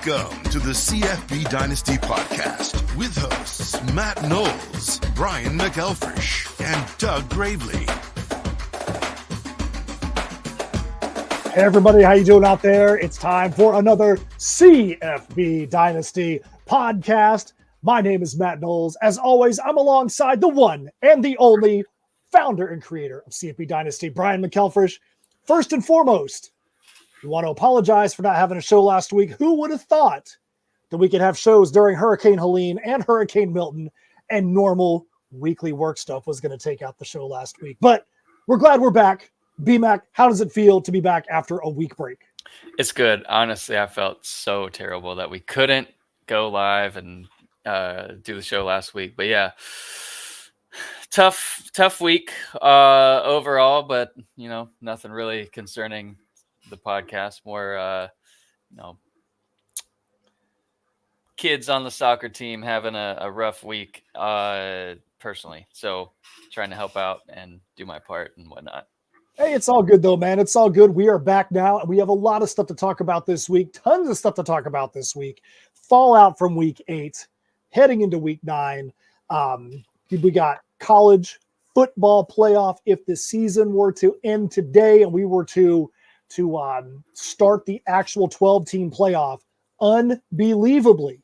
Welcome to the CFB Dynasty Podcast with hosts Matt Knowles, Brian McElfresh, and Doug Gravely. Hey everybody, how you doing out there? It's time for another CFB Dynasty Podcast. My name is Matt Knowles. As always, I'm alongside the one and the only founder and creator of CFB Dynasty, Brian McElfresh. First and foremost, we want to apologize for not having a show last week. Who would have thought that we could have shows during Hurricane Helene and Hurricane Milton and normal weekly work stuff was going to take out the show last week? But we're glad we're back. B-Mac, how does it feel to be back after a week break? It's good. Honestly, I felt so terrible that we couldn't go live and do the show last week. But yeah, tough week overall, but nothing really concerning the podcast. More kids on the soccer team having a rough week personally. So trying to help out and do my part and whatnot. Hey, it's all good though, man. It's all good. We are back now. We have a lot of stuff to talk about this week. Tons of stuff to talk about this week. Fallout from week 8, heading into week 9. We got college football playoff. If the season were to end today and we were to start the actual 12-team playoff, unbelievably,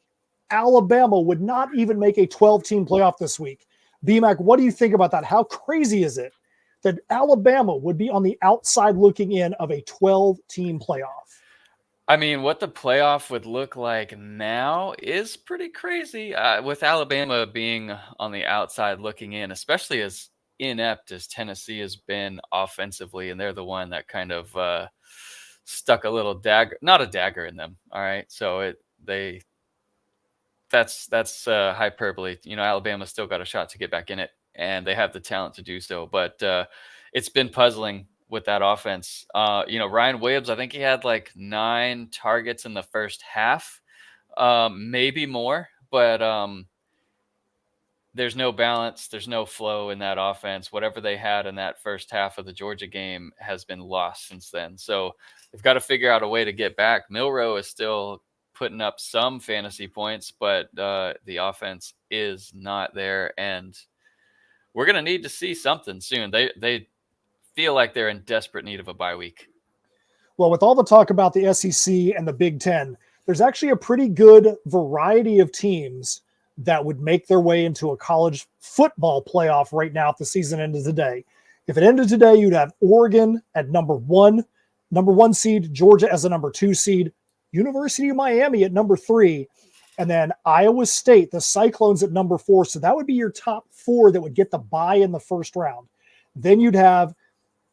Alabama would not even make a 12-team playoff this week. B-Mac, what do you think about that? How crazy is it that Alabama would be on the outside looking in of a 12-team playoff? I mean, what the playoff would look like now is pretty crazy. With Alabama being on the outside looking in, especially as inept as Tennessee has been offensively, and they're the one that kind of stuck a little dagger, not a dagger in them. All right. So that's hyperbole. Alabama still got a shot to get back in it, and they have the talent to do so. But it's been puzzling with that offense. Ryan Williams, I think he had like 9 targets in the first half, maybe more, but there's no balance. There's no flow in that offense. Whatever they had in that first half of the Georgia game has been lost since then. So they've got to figure out a way to get back. Milroe is still putting up some fantasy points, but the offense is not there. And we're going to need to see something soon. They feel like they're in desperate need of a bye week. Well, with all the talk about the SEC and the Big Ten, there's actually a pretty good variety of teams that would make their way into a college football playoff right now if the season ended today. If it ended today, you'd have Oregon at number one seed, Georgia as a number 2 seed, University of Miami at number 3, and then Iowa State, the Cyclones at number 4. So that would be your top 4 that would get the bye in the first round. Then you'd have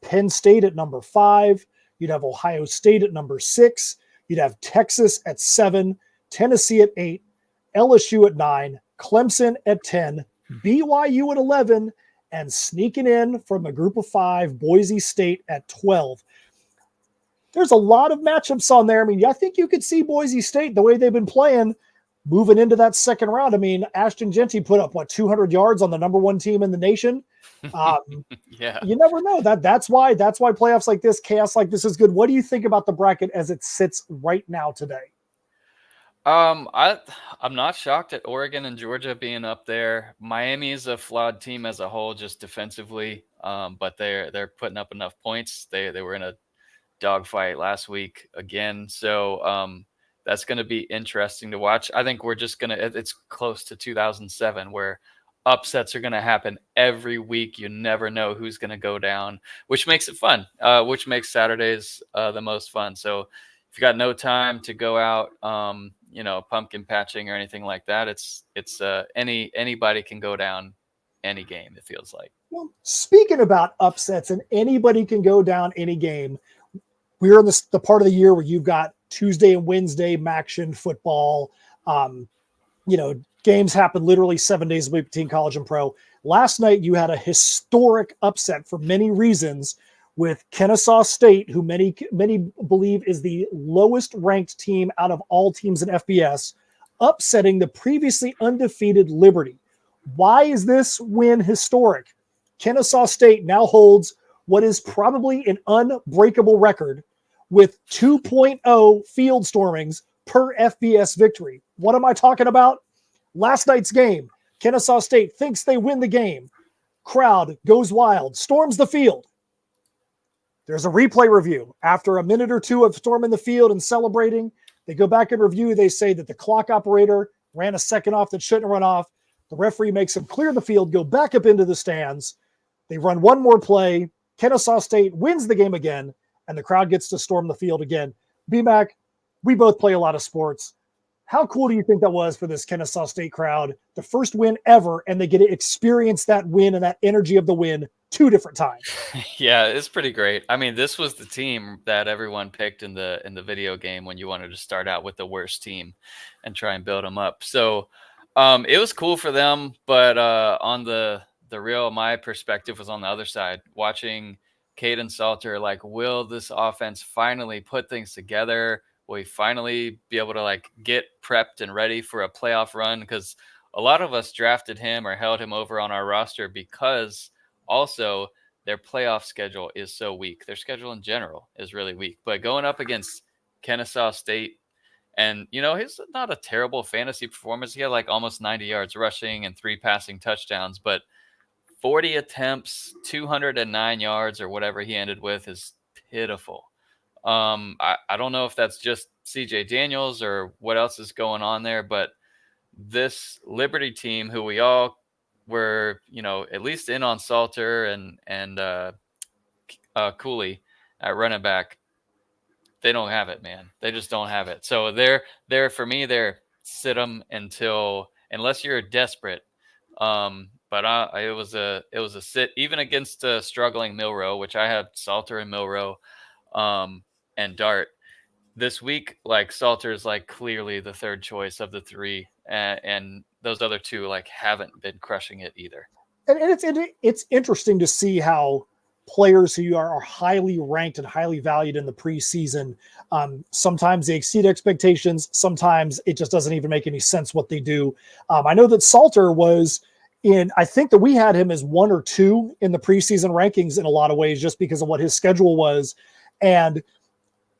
Penn State at number 5. You'd have Ohio State at number 6. You'd have Texas at 7, Tennessee at 8, LSU at 9, Clemson at 10, BYU at 11, and sneaking in from a group of 5, Boise State at 12. There's a lot of matchups on there. I mean, I think you could see Boise State, the way they've been playing, moving into that second round. I mean, Ashton Genty put up, 200 yards on the number 1 team in the nation? Yeah. You never know. That's why playoffs like this, chaos like this is good. What do you think about the bracket as it sits right now today? I'm not shocked at Oregon and Georgia being up there. Miami is a flawed team as a whole, just defensively, but they're putting up enough points. They were in a dogfight last week again, so that's going to be interesting to watch. I think it's close to 2007 where upsets are going to happen every week. You never know who's going to go down, which makes it fun, which makes Saturdays the most fun. So if you got no time to go out, pumpkin patching or anything like that, it's anybody can go down any game, it feels like. Well, speaking about upsets and anybody can go down any game, we're in the part of the year where you've got Tuesday and Wednesday action football. Games happen literally 7 days a week between college and pro. Last night, you had a historic upset for many reasons with Kennesaw State, who many believe is the lowest ranked team out of all teams in FBS, upsetting the previously undefeated Liberty. Why is this win historic? Kennesaw State now holds what is probably an unbreakable record with 2.0 field stormings per FBS victory. What am I talking about? Last night's game. Kennesaw State thinks they win the game. Crowd goes wild, storms the field. There's a replay review. After a minute or two of storming the field and celebrating, they go back and review. They say that the clock operator ran a second off that shouldn't run off. The referee makes them clear the field, go back up into the stands. They run one more play. Kennesaw State wins the game again, and the crowd gets to storm the field again. B-Mac, we both play a lot of sports. How cool do you think that was for this Kennesaw State crowd? The first win ever, and they get to experience that win and that energy of the win 2 different times. Yeah, it's pretty great. I mean, this was the team that everyone picked in the video game when you wanted to start out with the worst team and try and build them up. So it was cool for them, but on the real, my perspective was on the other side, watching Caden Salter, like, will this offense finally put things together? Will he finally be able to like get prepped and ready for a playoff run? Because a lot of us drafted him or held him over on our roster because also their playoff schedule is so weak. Their schedule in general is really weak. But going up against Kennesaw State, and, you know, he's not a terrible fantasy performance. He had like almost 90 yards rushing and 3 passing touchdowns, but 40 attempts, 209 yards or whatever he ended with is pitiful. I don't know if that's just CJ Daniels or what else is going on there, but this Liberty team, who we all were, you know, at least in on Salter and Cooley at running back, they don't have it, man. They just don't have it. So they're for me, they're sit them unless you're desperate. But it was a sit even against struggling Milrow, which I had Salter and Milrow. And Dart this week, like Salter is like clearly the third choice of the 3, and those other 2 like haven't been crushing it either. And it's interesting to see how players who are highly ranked and highly valued in the preseason, sometimes they exceed expectations. Sometimes it just doesn't even make any sense what they do. I know that Salter was I think that we had him as 1 or 2 in the preseason rankings in a lot of ways, just because of what his schedule was. And,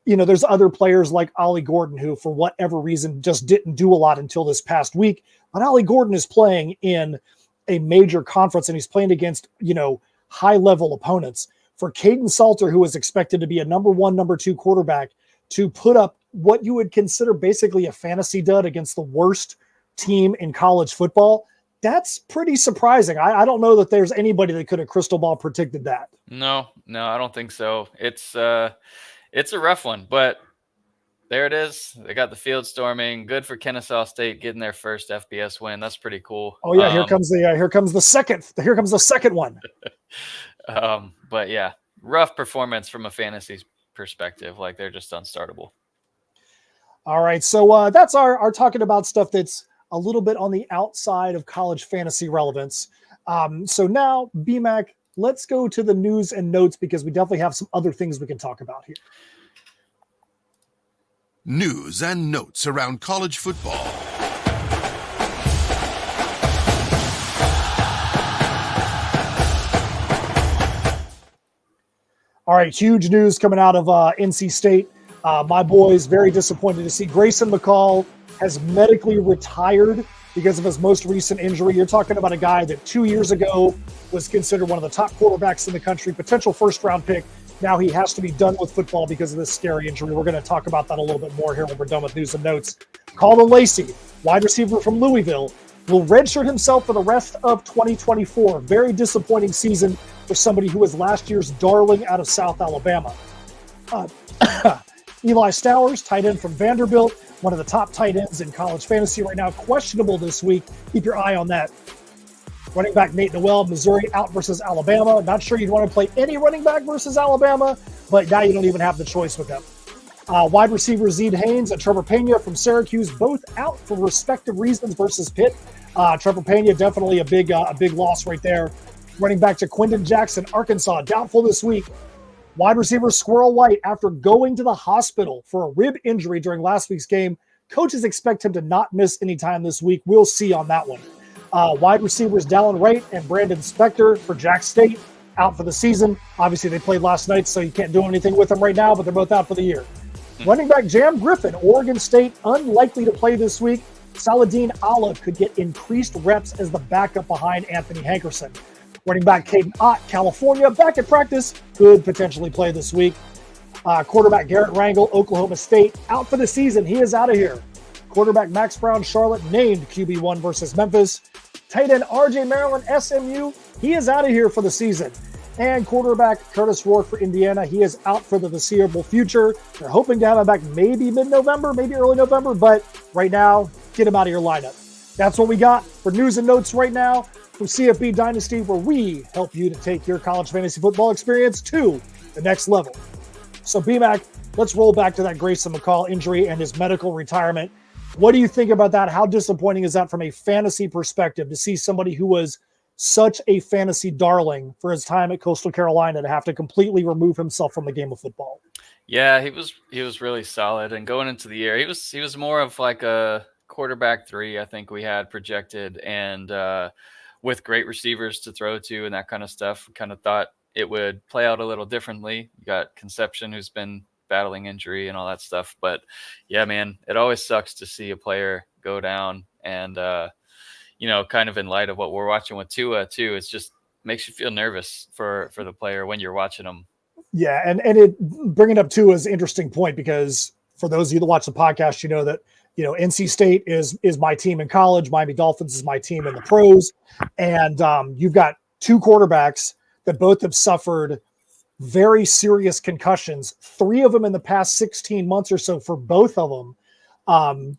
you know, there's other players like Ollie Gordon who, for whatever reason, just didn't do a lot until this past week. But Ollie Gordon is playing in a major conference, and he's playing against, you know, high-level opponents. For Caden Salter, who is expected to be a number 1, number 2 quarterback, to put up what you would consider basically a fantasy dud against the worst team in college football, that's pretty surprising. I don't know that there's anybody that could have crystal ball predicted that. No, I don't think so. It's a rough one, but there it is. They got the field storming. Good for Kennesaw State getting their first FBS win. That's pretty cool. Oh yeah, here comes the second one. But yeah, rough performance from a fantasy perspective. Like, they're just unstartable. All right, so that's our talking about stuff that's a little bit on the outside of college fantasy relevance. So now, BMAC, let's go to the news and notes, because we definitely have some other things we can talk about here. News and notes around college football. All right, huge news coming out of NC State. My boys very disappointed to see Grayson McCall has medically retired because of his most recent injury. You're talking about a guy that 2 years ago was considered one of the top quarterbacks in the country, potential first-round pick. Now he has to be done with football because of this scary injury. We're going to talk about that a little bit more here when we're done with news and notes. Colin Lacey, wide receiver from Louisville, will redshirt himself for the rest of 2024. Very disappointing season for somebody who was last year's darling out of South Alabama. Eli Stowers, tight end from Vanderbilt, one of the top tight ends in college fantasy right now, questionable this week. Keep your eye on that. Running back Nate Noel, Missouri, out versus Alabama. Not sure you'd want to play any running back versus Alabama, but now you don't even have the choice with them. Wide receiver Zeed Haynes and Trevor Pena from Syracuse, both out for respective reasons versus Pitt. Trevor Pena, definitely a big loss right there. Running back to Quindon Jackson, Arkansas, doubtful this week. Wide receiver Squirrel White, after going to the hospital for a rib injury during last week's game, coaches expect him to not miss any time this week. We'll see on that one. Wide receivers Dallin Wright and Brandon Spector for Jack State, out for the season. Obviously, they played last night, so you can't do anything with them right now, but they're both out for the year. Running back Jam Griffin, Oregon State, unlikely to play this week. Saladin Allah could get increased reps as the backup behind Anthony Hankerson. Running back Caden Ott, California, back at practice, could potentially play this week. Quarterback Garrett Rangel, Oklahoma State, out for the season. He is out of here. Quarterback Max Brown, Charlotte, named QB1 versus Memphis. Tight end RJ Maryland, SMU, he is out of here for the season. And quarterback Curtis Rourke for Indiana, he is out for the foreseeable future. They're hoping to have him back maybe mid-November, maybe early November, but right now, get him out of your lineup. That's what we got for news and notes right now from CFB Dynasty, where we help you to take your college fantasy football experience to the next level. So, BMAC, let's roll back to that Grayson McCall injury and his medical retirement. What do you think about that? How disappointing is that from a fantasy perspective to see somebody who was such a fantasy darling for his time at Coastal Carolina to have to completely remove himself from the game of football? Yeah, he was really solid, and going into the year, he was more of like a quarterback 3, I think we had projected, and with great receivers to throw to and that kind of stuff. Kind of thought it would play out a little differently. You got Conception, who's been battling injury and all that stuff, but yeah, man, it always sucks to see a player go down, and kind of in light of what we're watching with Tua too, it's just makes you feel nervous for the player when you're watching them. Yeah, and it bringing up Tua is an interesting point, because for those of you that watch the podcast, you know that NC State is my team in college. Miami Dolphins is my team in the pros. And you've got 2 quarterbacks that both have suffered very serious concussions, 3 of them in the past 16 months or so for both of them.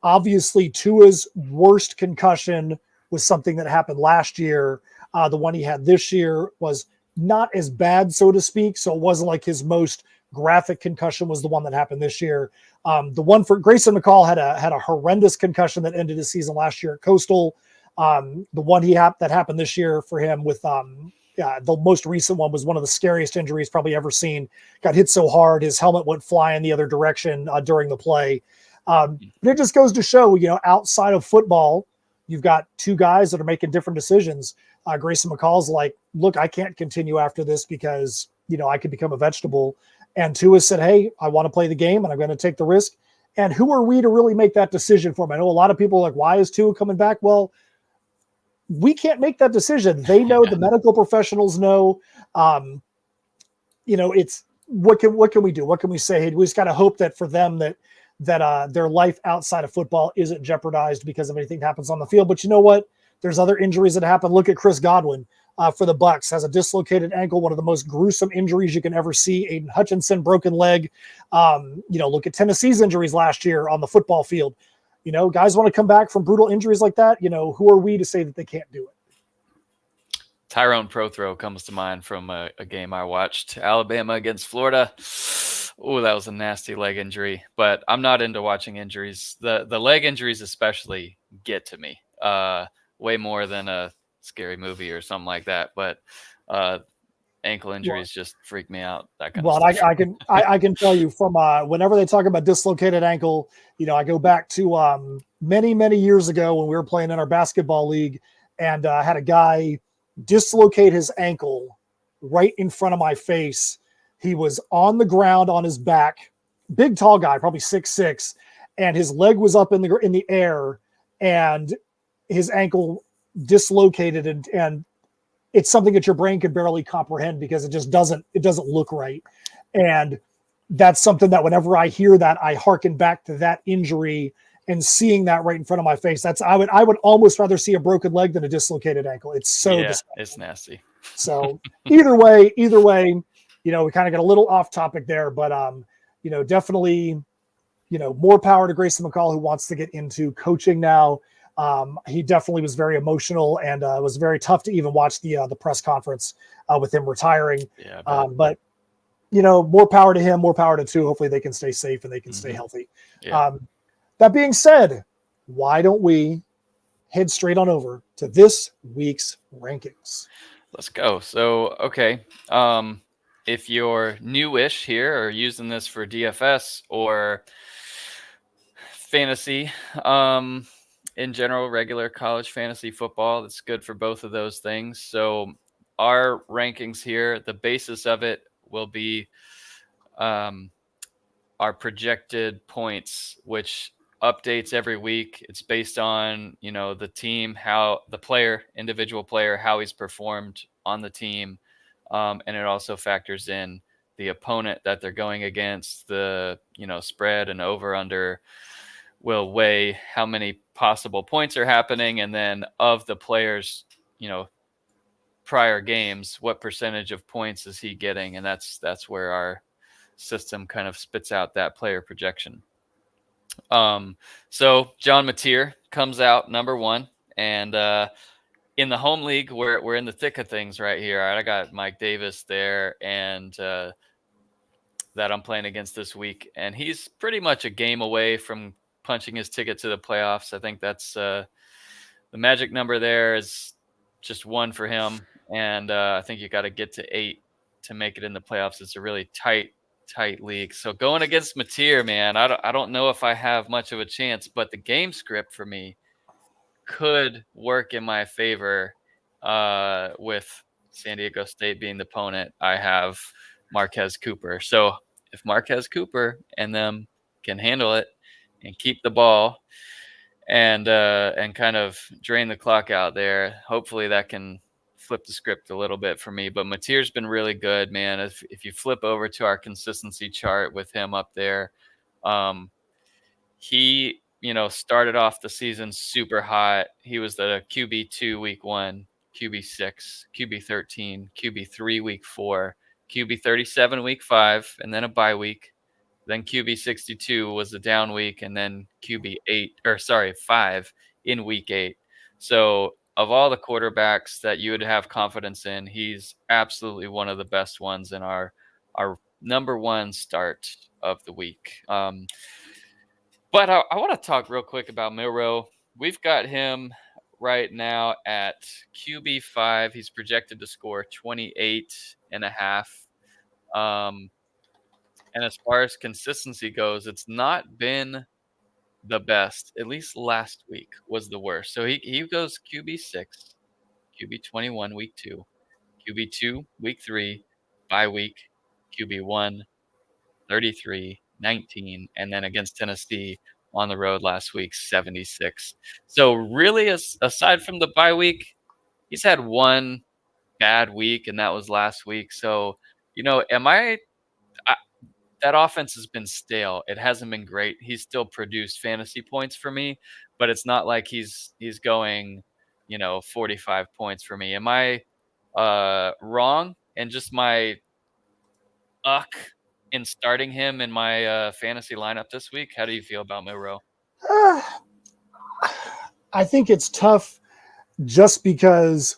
Obviously, Tua's worst concussion was something that happened last year. The one he had this year was not as bad, so to speak. So it wasn't like his most graphic concussion was the one that happened this year. The one for Grayson McCall had a horrendous concussion that ended his season last year at Coastal. The one that happened this year for him with the most recent one was one of the scariest injuries probably ever seen. Got hit so hard his helmet went flying the other direction during the play. But it just goes to show, outside of football, you've got 2 guys that are making different decisions. Grayson McCall's like, look, I can't continue after this because I could become a vegetable. And Tua said, hey, I want to play the game and I'm going to take the risk. And who are we to really make that decision for him? I know a lot of people are like, why is Tua coming back? Well, we can't make that decision. They know, the medical professionals know. It's what can we do? What can we say? Hey, we just got to hope that for them that their life outside of football isn't jeopardized because of anything that happens on the field. But you know what? There's other injuries that happen. Look at Chris Godwin for the Bucs, has a dislocated ankle, one of the most gruesome injuries you can ever see. Aiden Hutchinson, broken leg. Look at Tennessee's injuries last year on the football field. Guys want to come back from brutal injuries like that. Who are we to say that they can't do it? Tyrone Prothro comes to mind from a game I watched, Alabama against Florida. Oh, that was a nasty leg injury, but I'm not into watching injuries. The leg injuries especially get to me way more than a scary movie or something like that. But ankle injuries just freak me out. That kind of stuff. I can tell you from whenever they talk about dislocated ankle, I go back to many years ago when we were playing in our basketball league, and had a guy dislocate his ankle right in front of my face. He was on the ground on his back, big tall guy, probably 6'6", and his leg was up in the air, and his ankle dislocated, and it's something that your brain could barely comprehend because it just doesn't look right. And that's something that whenever I hear that, I hearken back to that injury and seeing that right in front of my face. I would almost rather see a broken leg than a dislocated ankle. It's so it's nasty. So either way, we kind of got a little off topic there, but definitely, more power to Grayson McCall, who wants to get into coaching now. He definitely was very emotional, and it was very tough to even watch the press conference with him retiring. Yeah, but more power to him, more power to Tua. Hopefully they can stay safe and they can stay healthy. Yeah. That being said, why don't we head straight on over to this week's rankings? Let's go. So, okay. If you're newish here or using this for DFS or fantasy, in general, regular college fantasy football, that's good for both of those things. So our rankings here, the basis of it will be our projected points, which updates every week. It's based on, the team, how the player, individual player, how he's performed on the team. And it also factors in the opponent that they're going against. The, spread and over under will weigh how many possible points are happening. And then of the players, prior games, what percentage of points is he getting? And that's where our system kind of spits out that player projection. So John Mateer comes out number one, and in the home league, we're in the thick of things right here. I got Mike Davis there, and that I'm playing against this week, and he's pretty much a game away from punching his ticket to the playoffs. I think that's the magic number there is just 1 for him, and I think you got to get to 8 to make it in the playoffs. It's a really tight league. So going against Mateer, man, I don't know if I have much of a chance, but the game script for me could work in my favor with San Diego State being the opponent. I have Marquez Cooper. So if Marquez Cooper and them can handle it and keep the ball and kind of drain the clock out there, hopefully that can flip the script a little bit for me. But Mateer's been really good, man. If you flip over to our consistency chart with him up there, he started off the season super hot. He was the QB2 week 1, QB6, QB13, QB3 week 4, QB37 week 5, and then a bye week. Then QB62 was the down week, and then QB5 in week 8. So of all the quarterbacks that you would have confidence in, he's absolutely one of the best ones in our number one start of the week. But I want to talk real quick about Milroe. We've got him right now at QB5. He's projected to score 28.5. And as far as consistency goes, it's not been the best. At least last week was the worst. So he goes QB6, QB21 week 2, QB2 week 3, bye week, QB1, 33, 19, and then against Tennessee on the road last week, 76. So really, aside from the bye week, he's had one bad week, and that was last week. So, that offense has been stale. It hasn't been great. He's still produced fantasy points for me, but it's not like he's going, 45 points for me. Am I wrong? And just my in starting him in my fantasy lineup this week? How do you feel about Milroe? I think it's tough just because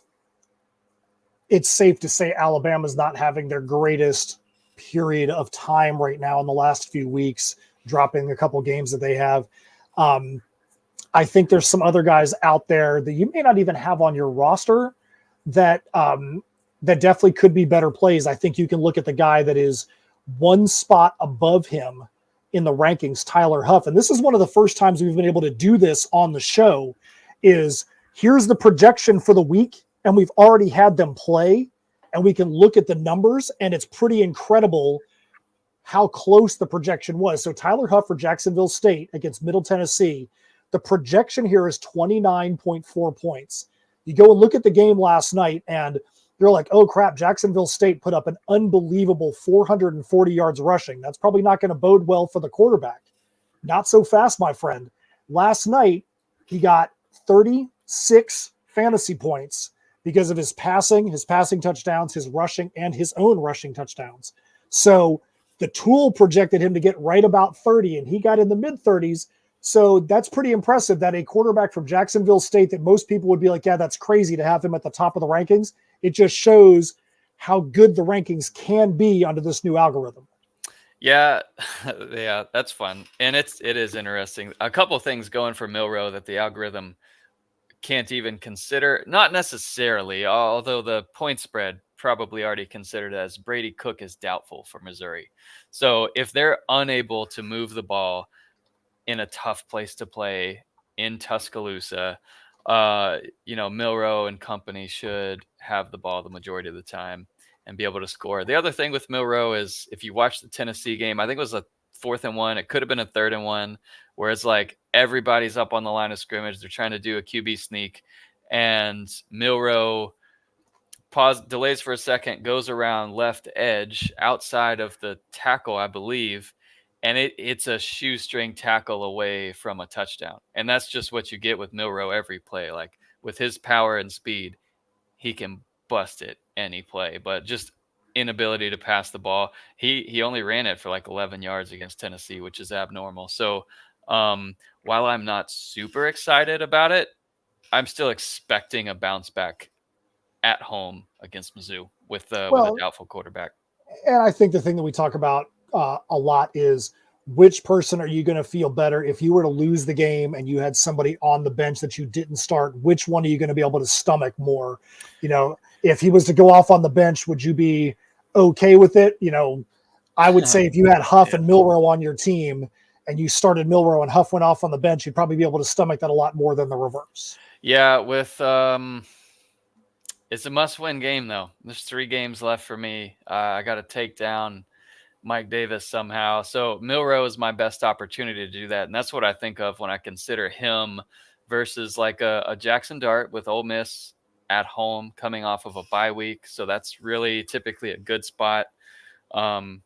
it's safe to say Alabama's not having their greatest period of time right now in the last few weeks, dropping a couple games that they have. I think there's some other guys out there that you may not even have on your roster that definitely could be better plays. I think you can look at the guy that is one spot above him in the rankings, Tyler Huff. And this is one of the first times we've been able to do this on the show. Is here's the projection for the week, and we've already had them play, and we can look at the numbers, and it's pretty incredible how close the projection was. So Tyler Huff for Jacksonville State against Middle Tennessee, the projection here is 29.4 points. You go and look at the game last night, and you're like, oh crap, Jacksonville State put up an unbelievable 440 yards rushing. That's probably not going to bode well for the quarterback. Not so fast, my friend. Last night, he got 36 fantasy points because of his passing touchdowns, his rushing, and his own rushing touchdowns. So the tool projected him to get right about 30, and he got in the mid-30s. So that's pretty impressive that a quarterback from Jacksonville State that most people would be like, yeah, that's crazy to have him at the top of the rankings. It just shows how good the rankings can be under this new algorithm. Yeah, that's fun. And it is interesting. A couple of things going for Milroe that the algorithm can't even consider. Not necessarily, although the point spread probably already considered as Brady Cook is doubtful for Missouri. So if they're unable to move the ball in a tough place to play in Tuscaloosa, Milroe and company should have the ball the majority of the time and be able to score. The other thing with Milroe is if you watch the Tennessee game, I think it was a 4th and 1. It could have been a 3rd and 1, where it's like everybody's up on the line of scrimmage. They're trying to do a QB sneak, and Milroe delays for a second, goes around left edge outside of the tackle, I believe, and it's a shoestring tackle away from a touchdown. And that's just what you get with Milroe every play. Like, with his power and speed, he can bust it any play, but just inability to pass the ball. He only ran it for like 11 yards against Tennessee, which is abnormal. So while I'm not super excited about it, I'm still expecting a bounce back at home against Mizzou with a doubtful quarterback. And I think the thing that we talk about a lot is, which person are you going to feel better if you were to lose the game and you had somebody on the bench that you didn't start? Which one are you going to be able to stomach more? You know, if he was to go off on the bench, would you be okay with it? You know, I would say if you had Huff and Milroe on your team and you started Milroe and Huff went off on the bench, you'd probably be able to stomach that a lot more than the reverse. Yeah, with it's a must-win game, though. There's 3 games left for me. I got to take down Mike Davis somehow. So Milroe is my best opportunity to do that. And that's what I think of when I consider him versus like a Jackson Dart with Ole Miss at home coming off of a bye week. So that's really typically a good spot. Man,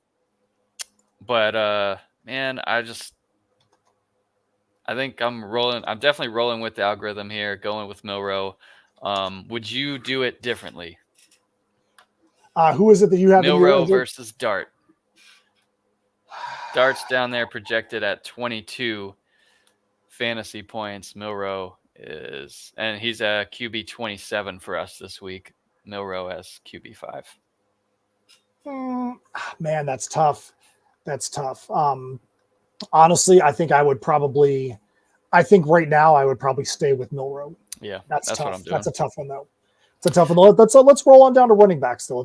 I think I'm definitely rolling with the algorithm here, going with Milroe. Would you do it differently? Who is it that you have? Milroe versus Dart. Dart's down there projected at 22 fantasy points. Milroe and he's a QB 27 for us this week. Milroe as QB 5. Man, that's tough. Honestly, I think right now I would probably stay with Milroe. Yeah, that's tough. What I'm doing. That's a tough one, though. It's a tough one. Let's roll on down to running backs, though.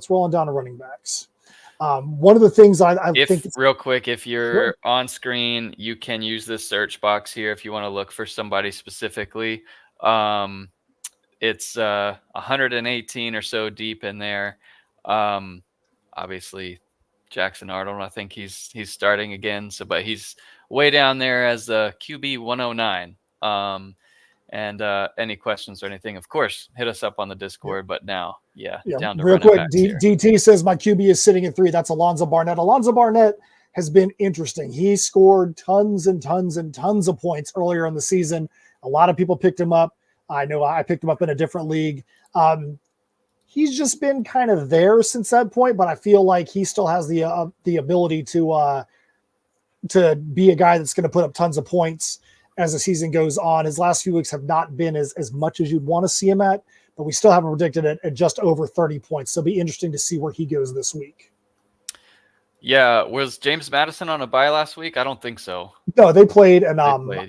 One of the things I think real quick, if you're on screen, you can use this search box here if you want to look for somebody specifically. It's 118 or so deep in there. Obviously, Jackson Arnold, I think he's starting again. But he's way down there as a QB 109. And any questions or anything, of course, hit us up on the Discord. But now, down to real quick. here. DT says my QB is sitting at 3. That's Alonzo Barnett. Alonzo Barnett has been interesting. He scored tons and tons and tons of points earlier in the season. A lot of people picked him up. I know I picked him up in a different league. He's just been kind of there since that point, but I feel like he still has the ability to be a guy that's going to put up tons of points as the season goes on. His last few weeks have not been as much as you'd want to see him at, but we still have him predicted at just over 30 points. So it'll be interesting to see where he goes this week. Yeah. Was James Madison on a bye last week? I don't think so. No, they played. And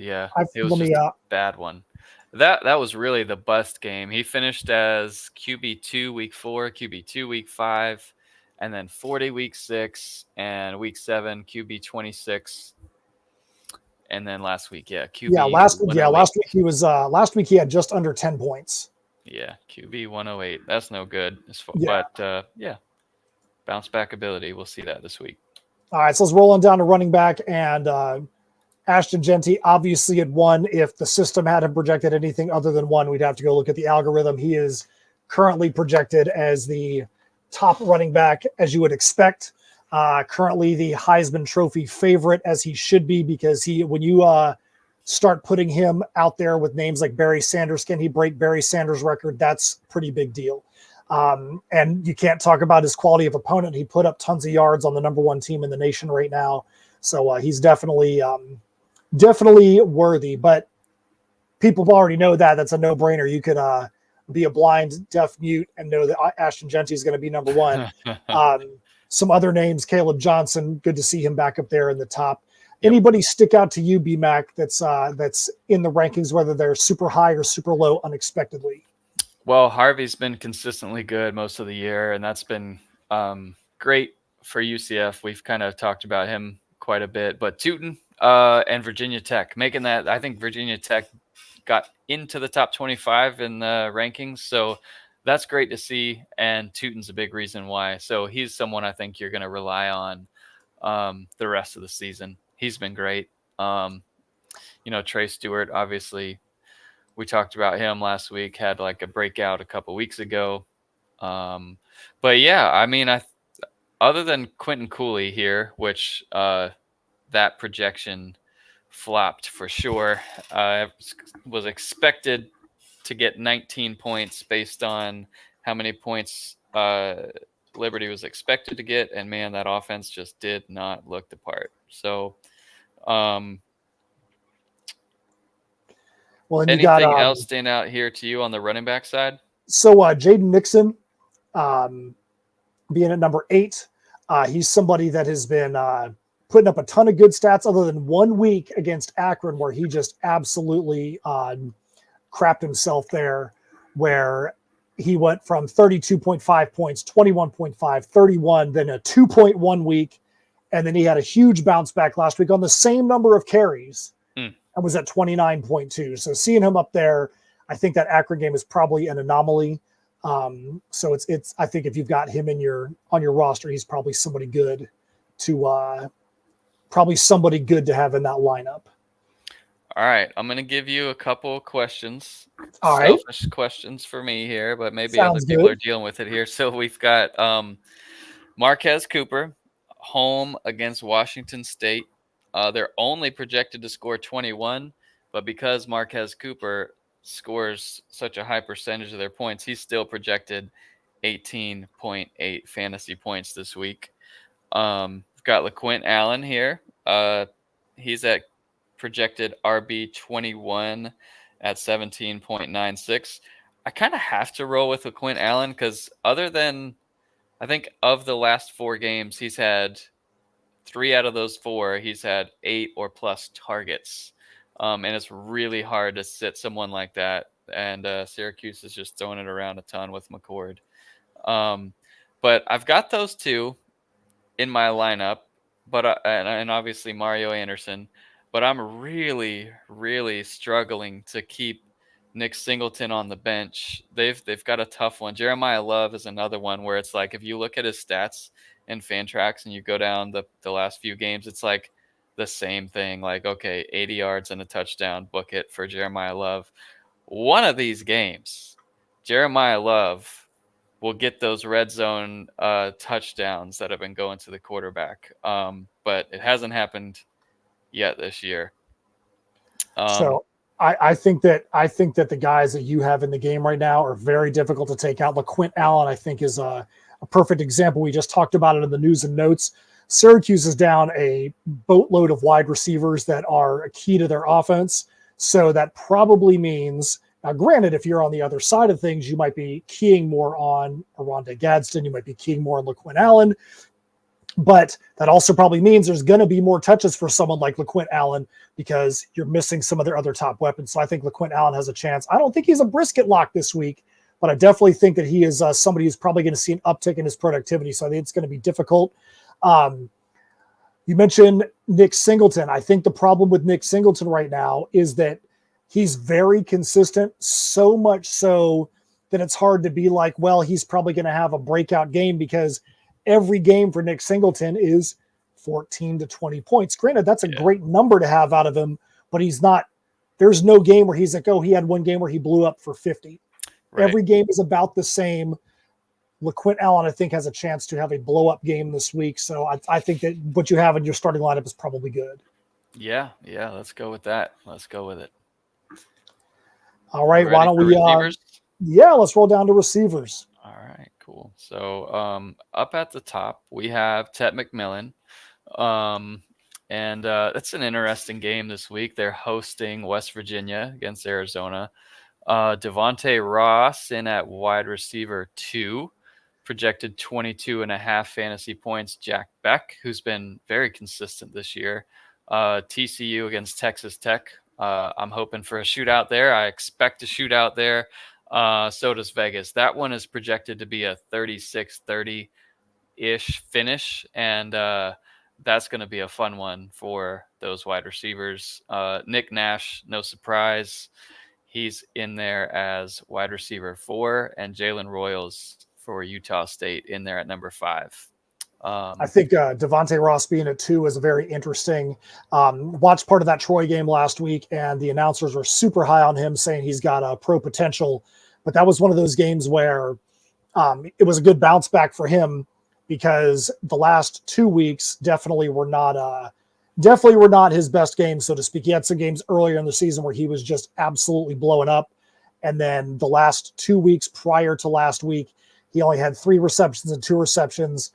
yeah. It was just a bad one. That was really the bust game. He finished as QB2 week 4, QB2 week 5, and then 40 week 6, and week 7 QB 26. And then last week, QB. Last week he was. Last week he had just under 10 points. Yeah, QB 108. That's no good. But bounce back ability. We'll see that this week. All right, so let's roll on down to running back, and Ashton Genty obviously at 1. If the system had him projected anything other than 1, we'd have to go look at the algorithm. He is currently projected as the top running back, as you would expect. Currently the Heisman Trophy favorite, as he should be, because when you start putting him out there with names like Barry Sanders, can he break Barry Sanders' record? That's a pretty big deal. And you can't talk about his quality of opponent. He put up tons of yards on the number 1 team in the nation right now. So he's definitely worthy, but people already know that. That's a no-brainer. You could be a blind, deaf mute and know that Ashton Genty is going to be number 1. Some other names, Caleb Johnson, good to see him back up there in the top. Yep. Anybody stick out to you, B-Mac, that's in the rankings, whether they're super high or super low unexpectedly? Well, Harvey's been consistently good most of the year, and that's been great for UCF. We've kind of talked about him quite a bit, but Tootin and Virginia Tech, making that, I think Virginia Tech got into the top 25 in the rankings. So that's great to see. And Tootin's a big reason why. So he's someone I think you're going to rely on the rest of the season. He's been great. Trey Stewart, obviously, we talked about him last week, had like a breakout a couple weeks ago. But yeah, I mean, other than Quentin Cooley here, which that projection flopped for sure. Was expected to get 19 points based on how many points Liberty was expected to get, and man, that offense just did not look the part. So, Well, and you anything got else stand out here to you on the running back side? so Jaden Nixon being at number 8. He's somebody that has been putting up a ton of good stats other than 1 week against Akron where he just absolutely crapped himself there, where he went from 32.5 points, 21.5, 31, then a 2.1 week. And then he had a huge bounce back last week on the same number of carries and was at 29.2. So seeing him up there, I think that Akron game is probably an anomaly. So it's I think if you've got him on your roster, he's probably somebody good to have in that lineup. All right, I'm gonna give you a couple of questions. All right. Selfish questions for me here, but maybe Sounds other people good. are dealing with it here. So we've got Marquez Cooper home against Washington State. They're only projected to score 21, but because Marquez Cooper scores such a high percentage of their points, he's still projected 18.8 fantasy points this week. We've got LaQuint Allen here. He's at projected RB 21 at 17.96. I kind of have to roll with LaQuint Allen because other than, I think of the last 4 games, he's had 3 out of those 4, he's had 8 or plus targets. And it's really hard to sit someone like that. And Syracuse is just throwing it around a ton with McCord. But I've got those 2 in my lineup, but and obviously Mario Anderson. But I'm really, really struggling to keep Nick Singleton on the bench. They've got a tough one. Jeremiah Love is another one where it's like if you look at his stats in Fantrax and you go down the last few games, it's like the same thing. Like, okay, 80 yards and a touchdown, book it for Jeremiah Love. One of these games, Jeremiah Love will get those red zone touchdowns that have been going to the quarterback. But it hasn't happened yet this year. So I think that the guys that you have in the game right now are very difficult to take out. LaQuint Allen, I think, is a perfect example. We just talked about it in the news and notes. Syracuse is down a boatload of wide receivers that are a key to their offense. So that probably means, now granted, if you're on the other side of things, you might be keying more on Aronde Gadsden. You might be keying more on LaQuint Allen. But that also probably means there's going to be more touches for someone like LaQuint Allen because you're missing some of their other top weapons. So I think LaQuint Allen has a chance. I don't think he's a brisket lock this week, but I definitely think that he is somebody who's probably going to see an uptick in his productivity. So I think it's going to be difficult. You mentioned Nick Singleton. I think the problem with Nick Singleton right now is that he's very consistent, so much so that it's hard to be like, well, he's probably going to have a breakout game because every game for Nick Singleton is 14 to 20 points. Granted, that's a great number to have out of him, but he's not, there's no game where he's like, oh, he had one game where he blew up for 50. Right. Every game is about the same. LaQuint Allen, I think, has a chance to have a blow-up game this week. So I think that what you have in your starting lineup is probably good. Yeah, let's go with that. Let's go with it. All right, why don't we let's roll down to receivers. All right, cool. So up at the top, we have Tet McMillan. And that's an interesting game this week. They're hosting West Virginia against Arizona. Devontae Ross in at wide receiver 2, projected 22.5 fantasy points. Jack Beck, who's been very consistent this year. TCU against Texas Tech. I'm hoping for a shootout there. I expect a shootout there. So does Vegas. That one is projected to be a 36-30-ish finish, and that's going to be a fun one for those wide receivers. Nick Nash, no surprise. He's in there as wide receiver 4, and Jalen Royals for Utah State in there at number 5. I think Devontae Ross being at 2 is very interesting. Watched part of that Troy game last week, and the announcers were super high on him, saying he's got a pro potential. But that was one of those games where it was a good bounce back for him, because the last 2 weeks definitely were not his best games, so to speak. He had some games earlier in the season where he was just absolutely blowing up. And then the last 2 weeks prior to last week, he only had 3 receptions and 2 receptions.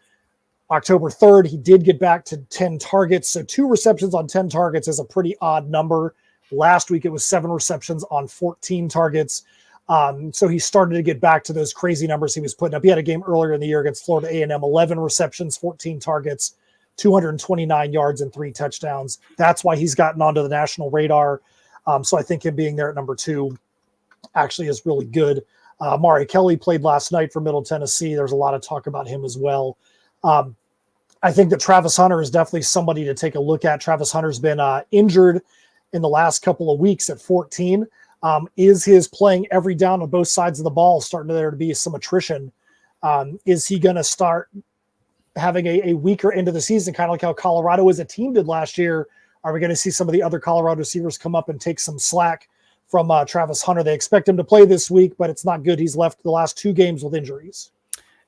October 3rd, he did get back to 10 targets. So 2 receptions on 10 targets is a pretty odd number. Last week, it was 7 receptions on 14 targets. So he started to get back to those crazy numbers he was putting up. He had a game earlier in the year against Florida A&M, 11 receptions, 14 targets, 229 yards and 3 touchdowns. That's why he's gotten onto the national radar. So I think him being there at number 2 actually is really good. Amari Kelly played last night for Middle Tennessee. There's a lot of talk about him as well. I think that Travis Hunter is definitely somebody to take a look at. Travis Hunter's been injured in the last couple of weeks at 14. Is his playing every down on both sides of the ball starting there to be some attrition? Is he going to start having a weaker end of the season, kind of like how Colorado as a team did last year? Are we going to see some of the other Colorado receivers come up and take some slack from Travis Hunter? They expect him to play this week, but it's not good. He's left the last 2 games with injuries.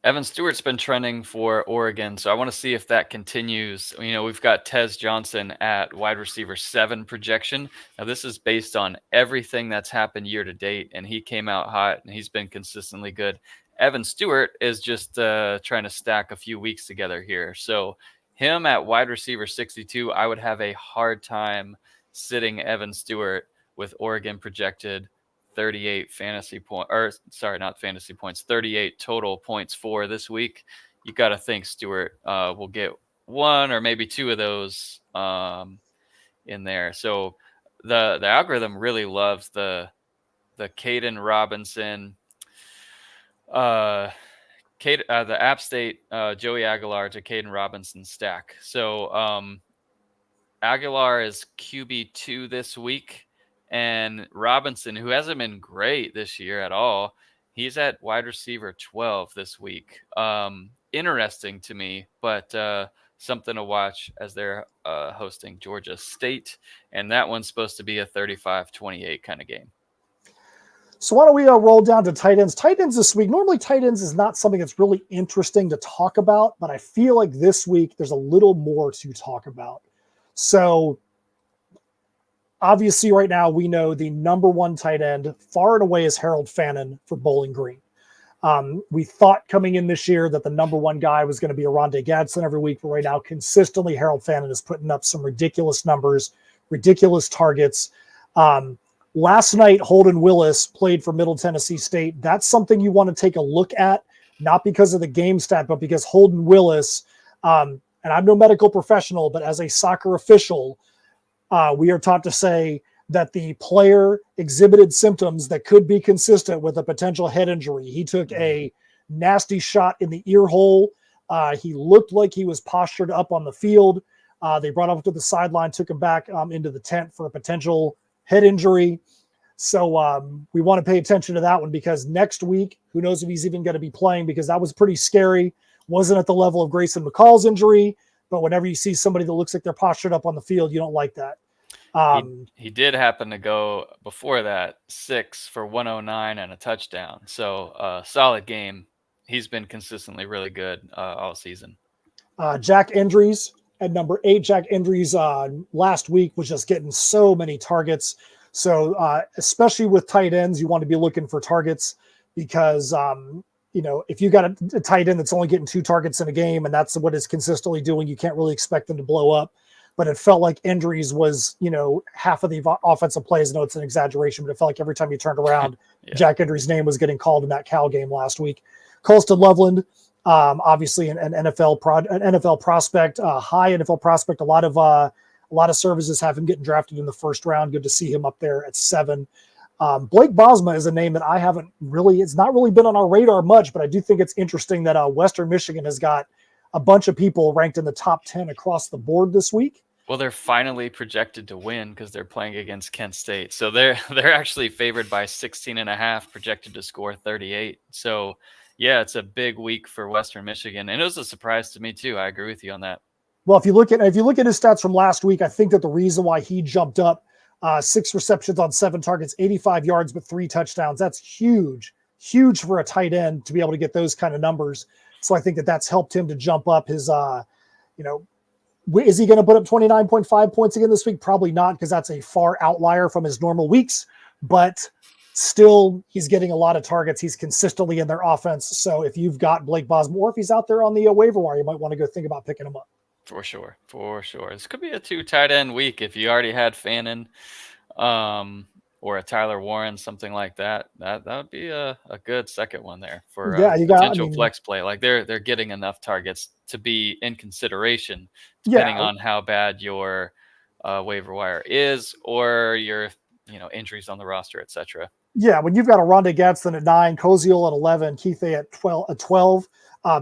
Evan Stewart's been trending for Oregon, so I want to see if that continues. We've got Tez Johnson at wide receiver 7 projection. Now, this is based on everything that's happened year to date, and he came out hot, and he's been consistently good. Evan Stewart is just trying to stack a few weeks together here. So him at wide receiver 62, I would have a hard time sitting Evan Stewart with Oregon projected 38 38 total points for this week. You got to think Stewart will get 1 or maybe 2 of those in there. So the algorithm really loves the Caden Robinson, the App State Joey Aguilar to Caden Robinson stack. So Aguilar is QB2 this week. And Robinson, who hasn't been great this year at all, he's at wide receiver 12 this week. Interesting to me, but something to watch as they're hosting Georgia State. And that one's supposed to be a 35-28 kind of game. So why don't we roll down to tight ends? Tight ends this week. Normally tight ends is not something that's really interesting to talk about, but I feel like this week there's a little more to talk about. So obviously, right now, we know the number 1 tight end far and away is Harold Fannin for Bowling Green. We thought coming in this year that the number 1 guy was going to be Arondé Gadsden every week, but right now, consistently, Harold Fannin is putting up some ridiculous numbers, ridiculous targets. Last night, Holden Willis played for Middle Tennessee State. That's something you want to take a look at, not because of the game stat, but because Holden Willis, and I'm no medical professional, but as a soccer official, we are taught to say that the player exhibited symptoms that could be consistent with a potential head injury. He took a nasty shot in the ear hole. He looked like he was postured up on the field. They brought him up to the sideline, took him back into the tent for a potential head injury. So we want to pay attention to that one, because next week, who knows if he's even going to be playing, because that was pretty scary. Wasn't at the level of Grayson McCall's injury, but whenever you see somebody that looks like they're postured up on the field, you don't like that. He did happen to go before that 6 for 109 and a touchdown. So solid game. He's been consistently really good all season. Jack Endries at number 8. Jack Endries last week was just getting so many targets. So especially with tight ends, you want to be looking for targets, because if you got a tight end that's only getting 2 targets in a game, and that's what it's consistently doing, you can't really expect them to blow up. But it felt like Endries was, half of the offensive plays. I know it's an exaggeration, but it felt like every time you turned around, yeah, Jack Endries' name was getting called in that Cal game last week. Colston Loveland, obviously an NFL prospect, high NFL prospect. A lot of services have him getting drafted in the first round. Good to see him up there at 7. Blake Bosma is a name that it's not really been on our radar much, but I do think it's interesting that Western Michigan has got a bunch of people ranked in the top 10 across the board this week. Well, they're finally projected to win because they're playing against Kent State. So they're actually favored by 16.5, projected to score 38. So yeah, it's a big week for Western Michigan. And it was a surprise to me too. I agree with you on that. Well, if you look at his stats from last week, I think that the reason why he jumped up 6 receptions on 7 targets, 85 yards, but 3 touchdowns, that's huge for a tight end to be able to get those kind of numbers. So I think that that's helped him to jump up his, is he going to put up 29.5 points again this week? Probably not, because that's a far outlier from his normal weeks, but still he's getting a lot of targets. He's consistently in their offense. So if you've got Blake Bosma, or if he's out there on the waiver wire, you might want to go think about picking him up. For sure. This could be a 2 tight end week if you already had Fannin or a Tyler Warren, something like that. That would be a good second one there for potential flex play. Like they're getting enough targets to be in consideration, depending on how bad your waiver wire is or your injuries on the roster, etc. Yeah, when you've got a Rondé Gadsden at 9, Koziel at 11, Keith at 12,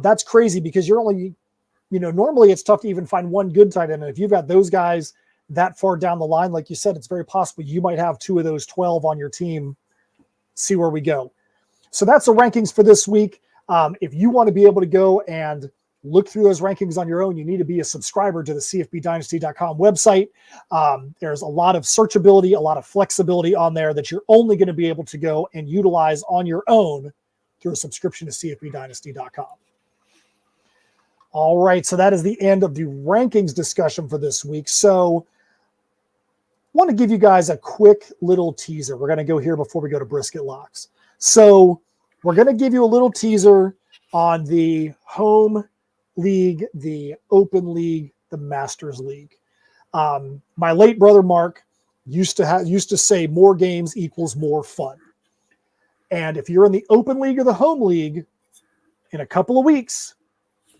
that's crazy because you're only normally it's tough to even find one good tight end. And if you've got those guys that far down the line, like you said, it's very possible you might have 2 of those 12 on your team. See where we go. So that's the rankings for this week. If you want to be able to go and look through those rankings on your own, you need to be a subscriber to the CFBDynasty.com website. There's a lot of searchability, a lot of flexibility on there that you're only going to be able to go and utilize on your own through a subscription to CFBDynasty.com. All right, so that is the end of the rankings discussion for this week. So I want to give you guys a quick little teaser. We're going to go here before we go to Brisket Locks. So we're going to give you a little teaser on the home league, the open league, the Masters League. My late brother Mark used to say more games equals more fun. And if you're in the open league or the home league, in a couple of weeks,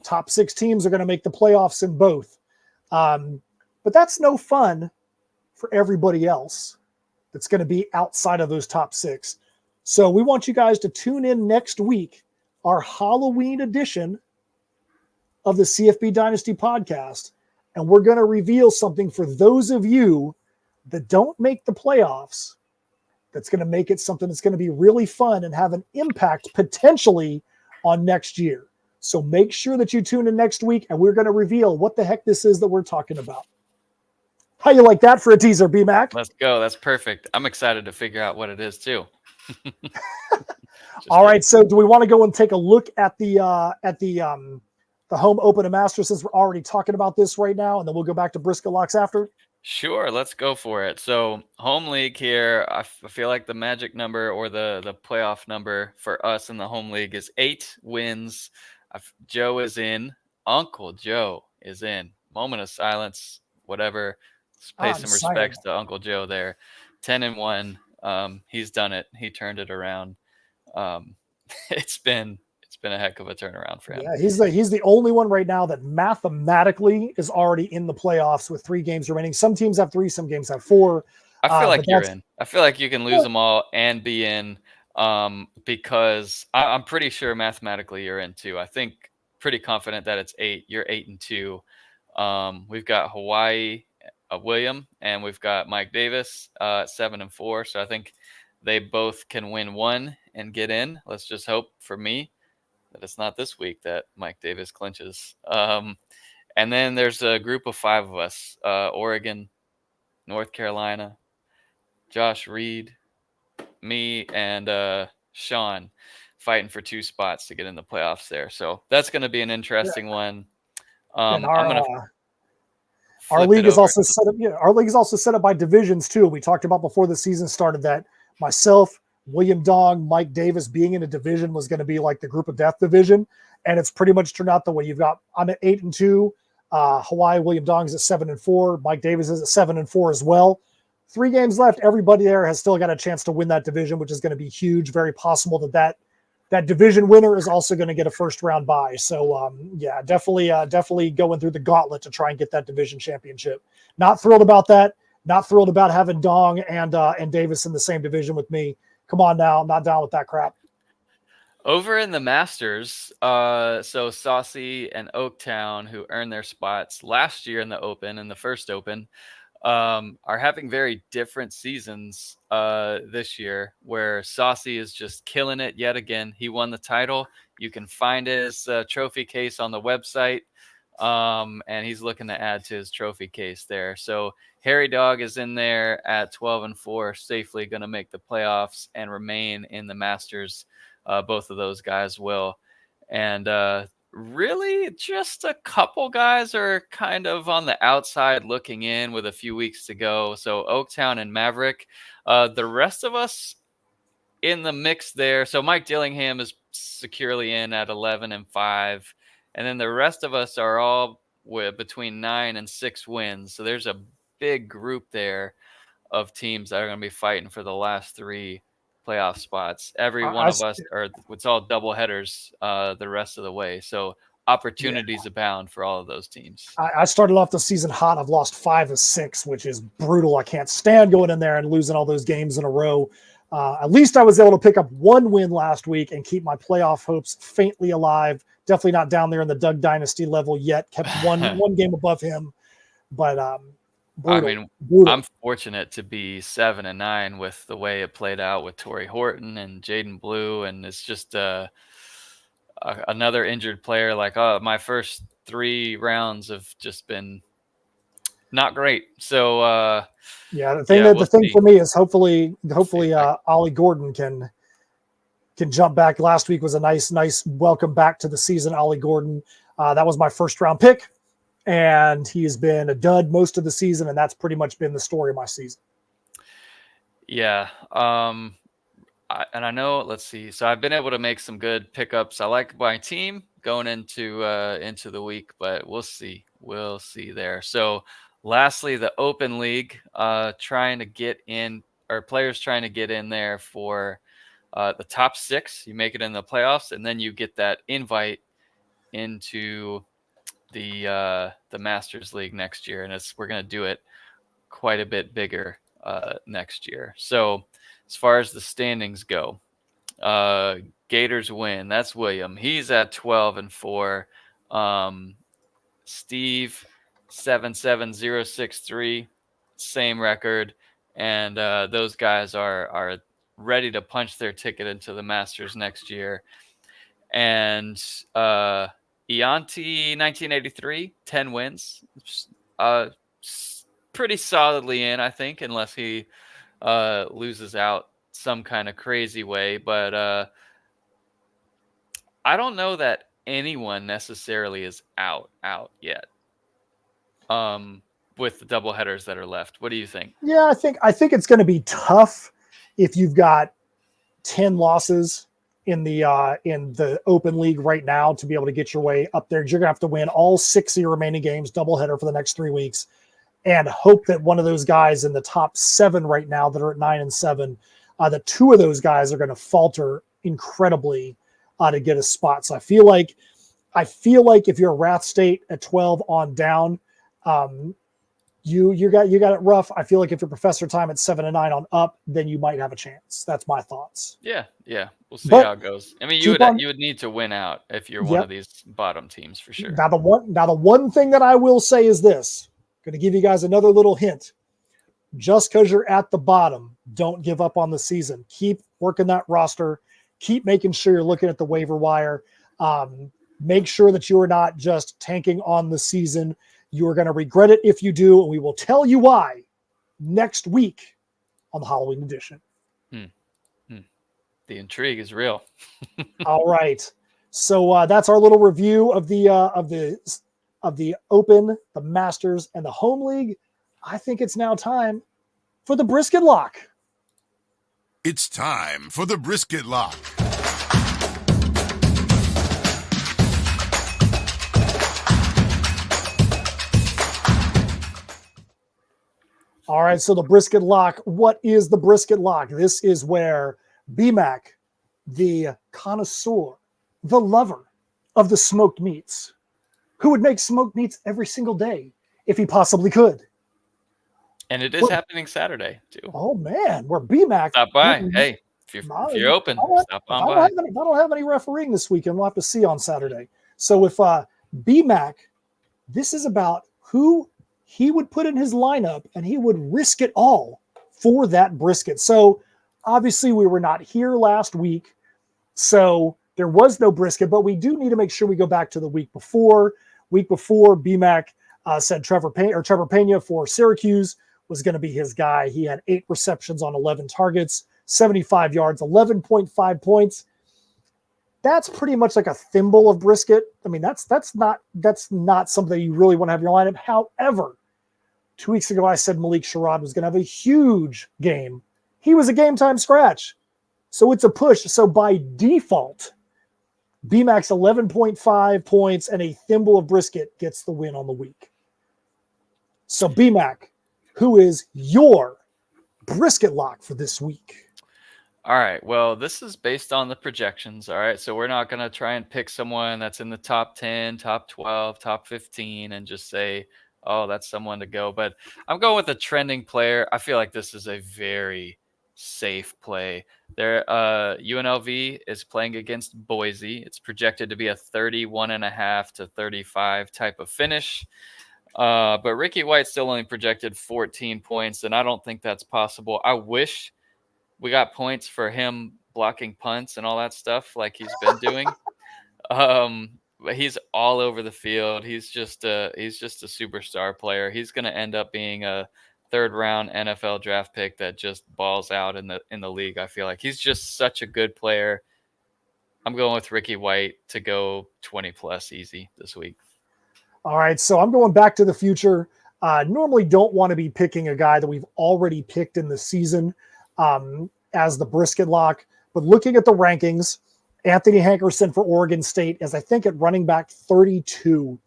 top 6 teams are going to make the playoffs in both. But that's no fun for everybody else that's going to be outside of those top 6. So we want you guys to tune in next week, our Halloween edition of the CFB Dynasty podcast. And we're going to reveal something for those of you that don't make the playoffs that's going to make it something that's going to be really fun and have an impact potentially on next year. So make sure that you tune in next week, and we're going to reveal what the heck this is that we're talking about. How you like that for a teaser, B-Mac? Let's go. That's perfect. I'm excited to figure out what it is too. All right. So do we want to go and take a look at the home open and master, since we're already talking about this right now, and then we'll go back to Brisket Locks after? Sure, let's go for it. So home league here, I feel like the magic number or the playoff number for us in the home league is 8 wins. Joe is in. Uncle Joe is in. Moment of silence, whatever. Let's pay some respects to Uncle Joe there. 10-1. He's done it. He turned it around. It's been a heck of a turnaround for him. Yeah, he's the only one right now that mathematically is already in the playoffs with 3 games remaining. Some teams have 3, some games have 4. I feel like you're in. I feel like you can lose them all and be in, because I'm pretty sure mathematically you're in too. I think pretty confident that it's 8. You're 8-2. We've got Hawaii, William, and we've got Mike Davis, 7-4. So I think they both can win 1 and get in. Let's just hope for me that it's not this week that Mike Davis clinches. And then there's a group of 5 of us, Oregon, North Carolina, Josh Reed, me, and Sean fighting for 2 spots to get in the playoffs there. So that's going to be an interesting one. Our league is also set up. Yeah, our league is also set up by divisions too. We talked about before the season started that myself, William Dong, Mike Davis being in a division was going to be like the group of death division, and it's pretty much turned out the way. I'm at 8-2. Hawaii, William Dong is at 7-4. Mike Davis is at 7-4 as well. 3 games left. Everybody there has still got a chance to win that division, which is going to be huge. Very possible that division winner is also going to get a first round bye. So yeah, definitely going through the gauntlet to try and get that division championship. Not thrilled about that. Not thrilled about having Dong and Davis in the same division with me. Come on now, I'm not down with that crap. Over in the Masters, so Saucy and Oaktown, who earned their spots last year in the Open, in the first Open, are having very different seasons this year, where Saucy is just killing it yet again. He won the title. You can find his trophy case on the website, and he's looking to add to his trophy case there. So Harry Dog is in there at 12-4, safely going to make the playoffs and remain in the Masters. Both of those guys will. And really just a couple guys are kind of on the outside looking in with a few weeks to go. So Oaktown and Maverick. The rest of us in the mix there. So Mike Dillingham is securely in at 11-5. And then the rest of us are all between 9 and 6 wins. So there's a big group there of teams that are going to be fighting for the last 3 playoff spots. Every one of us, or it's all double headers the rest of the way. So opportunities abound for all of those teams. I started off the season hot. I've lost 5 of 6, which is brutal. I can't stand going in there and losing all those games in a row. At least I was able to pick up 1 win last week and keep my playoff hopes faintly alive. Definitely not down there in the Doug Dynasty level yet. Kept one game above him, but brutal. I mean, I'm fortunate to be 7-9 with the way it played out with Torrey Horton and Jaden Blue, and it's just another injured player. Like, my first 3 rounds have just been not great. So the thing for me is hopefully Ollie Gordon can jump back. Last week was a nice welcome back to the season. Ollie Gordon, that was my first round pick. And he's been a dud most of the season, and that's pretty much been the story of my season. Yeah. I know, let's see. So I've been able to make some good pickups. I like my team going into the week, but we'll see. We'll see there. So lastly, the Open League, trying to get in, or players trying to get in there for the top 6. You make it in the playoffs, and then you get that invite into the Masters League next year, and we're going to do it quite a bit bigger next year. So as far as the standings go, Gators win. That's William. He's at 12-4. Steve 77063, same record, and those guys are ready to punch their ticket into the Masters next year. And Ianti 1983, 10 wins. Pretty solidly in, I think, unless he loses out some kind of crazy way. But I don't know that anyone necessarily is out yet with the double headers that are left. What do you think? Yeah, I think it's going to be tough if you've got 10 losses in the Open League right now to be able to get your way up there. You're going to have to win all 6 of your remaining games, doubleheader for the next 3 weeks, and hope that one of those guys in the top 7 right now that are at 9-7, that 2 of those guys are going to falter incredibly to get a spot. So I feel like if you're Wrath State at 12 on down, you got it rough. I feel like if you're Professor Time at 7-9 on up, then you might have a chance. That's my thoughts. Yeah. We'll see how it goes. I mean, you would need to win out if you're one of these bottom teams for sure. Now the one thing that I will say is this. I'm going to give you guys another little hint. Just because you're at the bottom, don't give up on the season. Keep working that roster. Keep making sure you're looking at the waiver wire. Make sure that you are not just tanking on the season. You are going to regret it if you do, and we will tell you why next week on the Halloween edition. The intrigue is real. All right, so that's our little review of the Open, the Masters, and the Home League. I think it's now time for the Brisket Lock. It's time for the Brisket Lock. All right, so the Brisket Lock. What is the Brisket Lock? This is where BMAC, the connoisseur, the lover of the smoked meats, who would make smoked meats every single day if he possibly could. And it is happening Saturday, too. Oh, man, we're BMAC. Stop by. Hey, if you're open, stop on by. I don't have any refereeing this weekend. We'll have to see on Saturday. So if BMAC, this is about who he would put in his lineup, and he would risk it all for that brisket. So obviously we were not here last week, so there was no brisket, but we do need to make sure we go back to the week before. Week before, BMAC said Trevor Pena for Syracuse was going to be his guy. He had 8 receptions on 11 targets, 75 yards, 11.5 points. That's pretty much like a thimble of brisket. I mean, that's not something you really want to have in your lineup. However, 2 weeks ago, I said Malik Sherrod was going to have a huge game. He was a game time scratch. So it's a push. So by default, BMAC's 11.5 points and a thimble of brisket gets the win on the week. So BMAC, who is your brisket lock for this week? All right. Well, this is based on the projections. All right. So we're not going to try and pick someone that's in the top 10, top 12, top 15 and just say, oh, that's someone to go. But I'm going with a trending player. I feel like this is a very safe play. UNLV is playing against Boise. It's projected to be a 31.5 to 35 type of finish. But Ricky White still only projected 14 points, and I don't think that's possible. I wish we got points for him blocking punts and all that stuff like he's been doing. But he's all over the field. He's just a superstar player. He's going to end up being a 3rd round NFL draft pick that just balls out in the league. I feel like he's just such a good player. I'm going with Ricky White to go 20 plus easy this week. All right, so I'm going back to the future. Normally don't want to be picking a guy that we've already picked in the season as the brisket lock, but looking at the rankings, Anthony Hankerson for Oregon State is, I think, at running back 32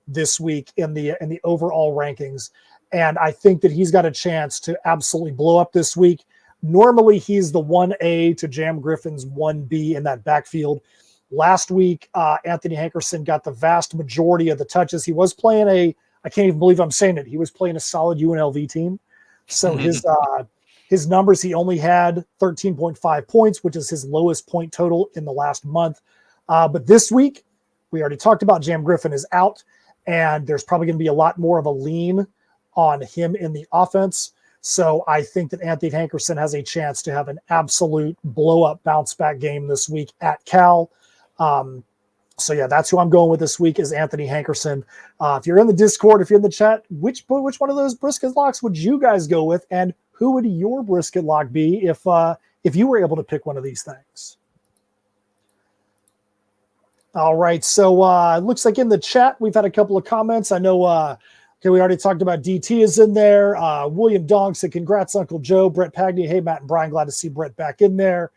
this week in the overall rankings, and I think that he's got a chance to absolutely blow up this week. Normally, he's the 1A to Jam Griffin's 1B in that backfield. Last week, Anthony Hankerson got the vast majority of the touches. He was playing I can't even believe I'm saying it, he was playing a solid UNLV team. So his numbers, he only had 13.5 points, which is his lowest point total in the last month. But this week, we already talked about Jam Griffin is out, and there's probably going to be a lot more of a lean on him in the offense. So I think that Anthony Hankerson has a chance to have an absolute blow-up bounce-back game this week at Cal. So yeah, that's who I'm going with this week is Anthony Hankerson. If you're in the Discord, if you're in the chat, which one of those brisket locks would you guys go with, and who would your brisket lock be if you were able to pick one of these things? All right, so it looks like in the chat we've had a couple of comments. I know we already talked about DT is in there. William Dong said, congrats, Uncle Joe. Brett Pagny, hey, Matt and Brian, glad to see Brett back in there.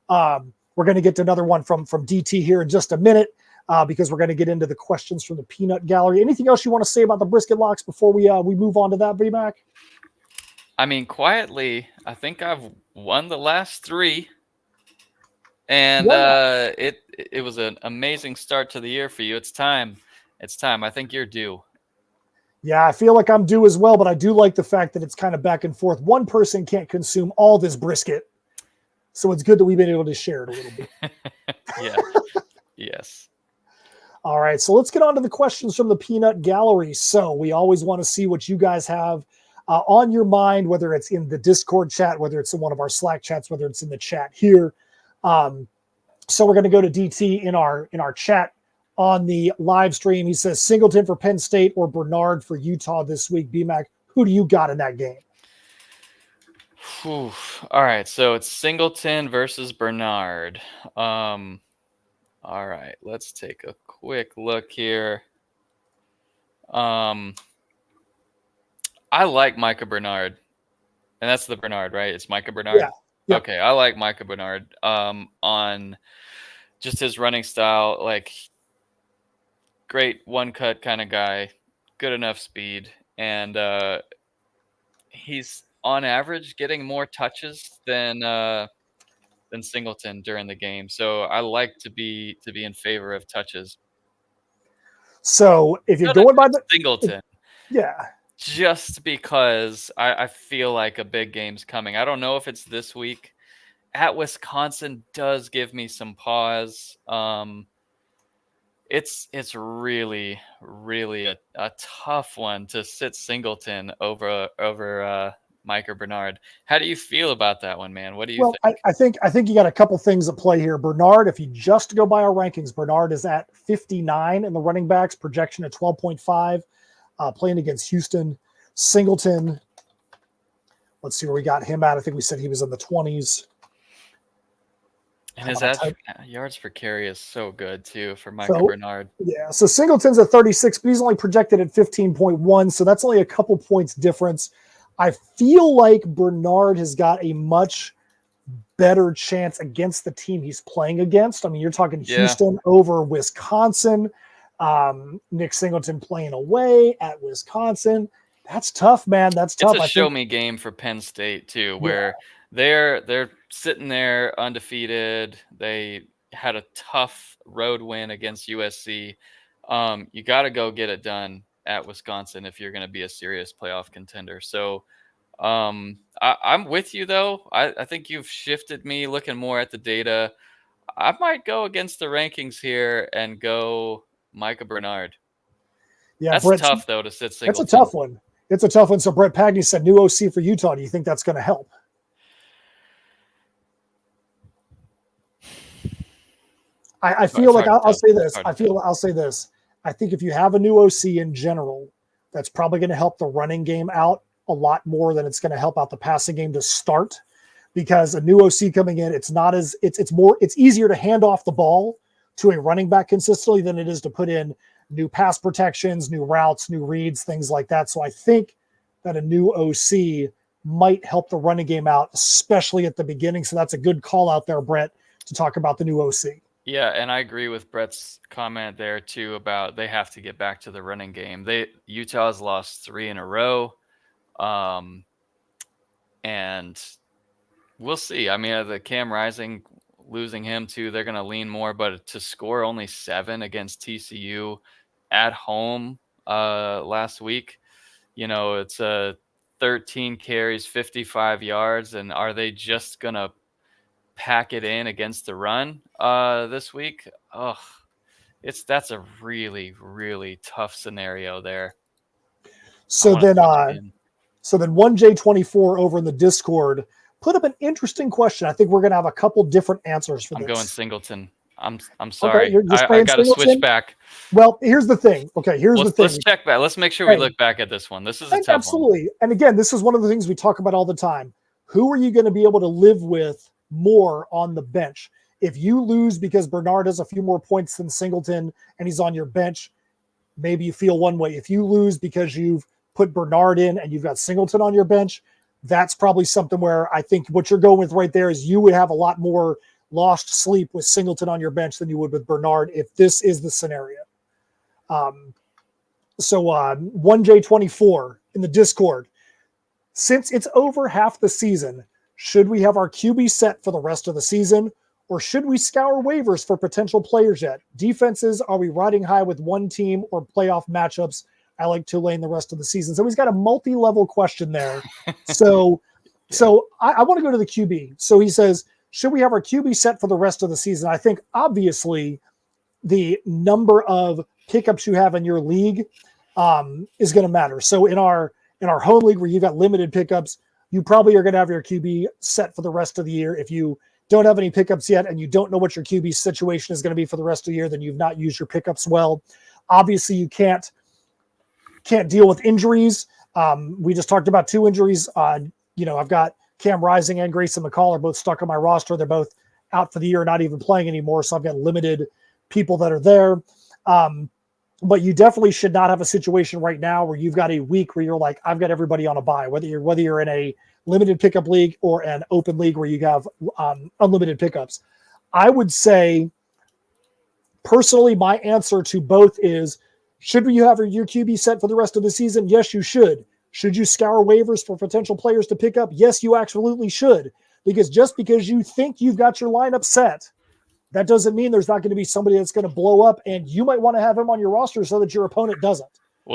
We're going to get to another one from DT here in just a minute because we're going to get into the questions from the peanut gallery. Anything else you want to say about the brisket locks before we move on to that, BMAC? I mean, quietly, I think I've won the last 3. And it was an amazing start to the year for you. It's time. I think you're due. Yeah, I feel like I'm due as well, but I do like the fact that it's kind of back and forth. One person can't consume all this brisket, so it's good that we've been able to share it a little bit. Yeah. Yes. All right, so let's get on to the questions from the peanut gallery. So we always want to see what you guys have on your mind, whether it's in the Discord chat, whether it's in one of our Slack chats, whether it's in the chat here. So we're going to go to DT in our chat on the live stream. He says Singleton for Penn State or Bernard for Utah this week. BMAC, who do you got in that game? All right, so it's Singleton versus Bernard. All right, let's take a quick look here. I like Micah Bernard, and that's the Bernard, right? It's Micah Bernard. Yeah. Okay, I like Micah Bernard on just his running style, like great one cut kind of guy, good enough speed, and he's on average getting more touches than Singleton during the game. So I like to be in favor of touches. So if you're going by the Singleton, yeah, just because I feel like a big game's coming. I don't know if it's this week. at Wisconsin does give me some pause. It's really, really a tough one to sit Singleton over Micah Bernard. How do you feel about that one, man? What do you Well, think? I think you got a couple things at play here. Bernard, if you just go by our rankings, Bernard is at 59 in the running backs, projection at 12.5, playing against Houston. Singleton, let's see where we got him at. I think we said he was in the 20s. And his yards per carry is so good too for Micah Bernard. Yeah, so Singleton's at 36, but he's only projected at 15.1, so that's only a couple points difference. I feel like Bernard has got a much better chance against the team he's playing against. I mean, you're talking Houston over Wisconsin, Nick Singleton playing away at Wisconsin. That's tough, man. That's tough. It's a show-me game for Penn State too, where they're sitting there undefeated. They had a tough road win against USC. You got to go get it done at Wisconsin if you're going to be a serious playoff contender. So I'm with you, though. I think you've shifted me looking more at the data. I might go against the rankings here and go Micah Bernard. Yeah, that's Brett, tough, though, to sit Singleton. That's a tough one. It's a tough one. So Brett Pagney said new OC for Utah. Do you think that's going to help? I feel like I'll say this. I'll say this. I think if you have a new OC in general, that's probably going to help the running game out a lot more than it's going to help out the passing game to start, because a new OC coming in, it's easier to hand off the ball to a running back consistently than it is to put in new pass protections, new routes, new reads, things like that. So I think that a new OC might help the running game out, especially at the beginning. So that's a good call out there, Brett, to talk about the new OC. Yeah, and I agree with Brett's comment there too about they have to get back to the running game. Utah's lost 3 in a row, and we'll see. I mean, the Cam Rising losing him too, they're going to lean more, but to score only 7 against TCU at home last week, it's 13 carries, 55 yards, and are they just going to pack it in against the run this week? That's a really, really tough scenario there. So then 1J24 over in the Discord put up an interesting question. I think we're going to have a couple different answers for this. I'm going Singleton. I'm sorry. Okay, I got to switch back. Well, here's the thing. Okay, the thing. Let's check back. Let's make sure we look back at this one. This is a tough one. Absolutely. And again, this is one of the things we talk about all the time. Who are you going to be able to live with more on the bench? If you lose because Bernard has a few more points than Singleton and he's on your bench, maybe you feel one way. If you lose because you've put Bernard in and you've got Singleton on your bench, that's probably something where I think what you're going with right there is you would have a lot more lost sleep with Singleton on your bench than you would with Bernard if this is the scenario. So 1J24 in the Discord, since it's over half the season, should we have our QB set for the rest of the season, or should we scour waivers for potential players yet? Defenses, are we riding high with one team or playoff matchups? I like Tulane the rest of the season. So he's got a multi-level question there. So I want to go to the QB. So he says, should we have our QB set for the rest of the season? I think obviously the number of pickups you have in your league is going to matter. So in our home league where you've got limited pickups, you probably are going to have your QB set for the rest of the year. If you don't have any pickups yet and you don't know what your QB situation is going to be for the rest of the year, then you've not used your pickups well. Obviously, you can't deal with injuries. We just talked about 2 injuries. I've got Cam Rising and Grayson McCall are both stuck on my roster. They're both out for the year, not even playing anymore. So I've got limited people that are there. But you definitely should not have a situation right now where you've got a week where you're like, I've got everybody on a bye, whether you're in a limited pickup league or an open league where you have unlimited pickups. I would say, personally, my answer to both is, should you have your QB set for the rest of the season? Yes, you should. Should you scour waivers for potential players to pick up? Yes, you absolutely should. Because just because you think you've got your lineup set, that doesn't mean there's not going to be somebody that's going to blow up, and you might want to have him on your roster so that your opponent doesn't.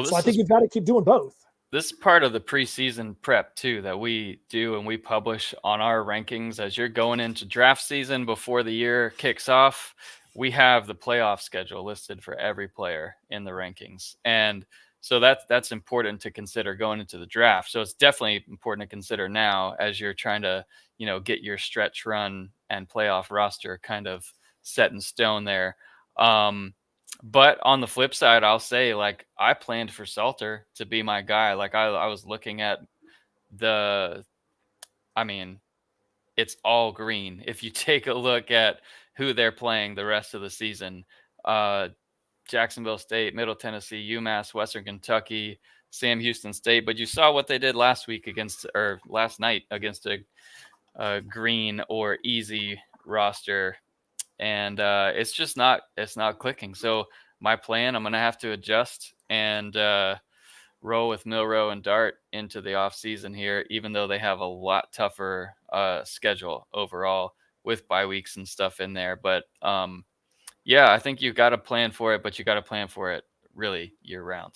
So I think you've got to keep doing both. this part of the preseason prep too that we do and we publish on our rankings as you're going into draft season before the year kicks off. We have the playoff schedule listed for every player in the rankings. And so that's important to consider going into the draft. So it's definitely important to consider now as you're trying to, get your stretch run and playoff roster kind of set in stone there. But on the flip side, I'll say, like, I planned for Salter to be my guy. Like, I was looking at it's all green. If you take a look at who they're playing the rest of the season, Jacksonville State, Middle Tennessee, UMass, Western Kentucky, Sam Houston State. But you saw what they did last night against a green or easy roster. And it's not clicking. So my plan, I'm going to have to adjust and roll with Milroe and Dart into the off season here, even though they have a lot tougher schedule overall with bye weeks and stuff in there. But I think you've got to plan for it, but you got to plan for it really year round.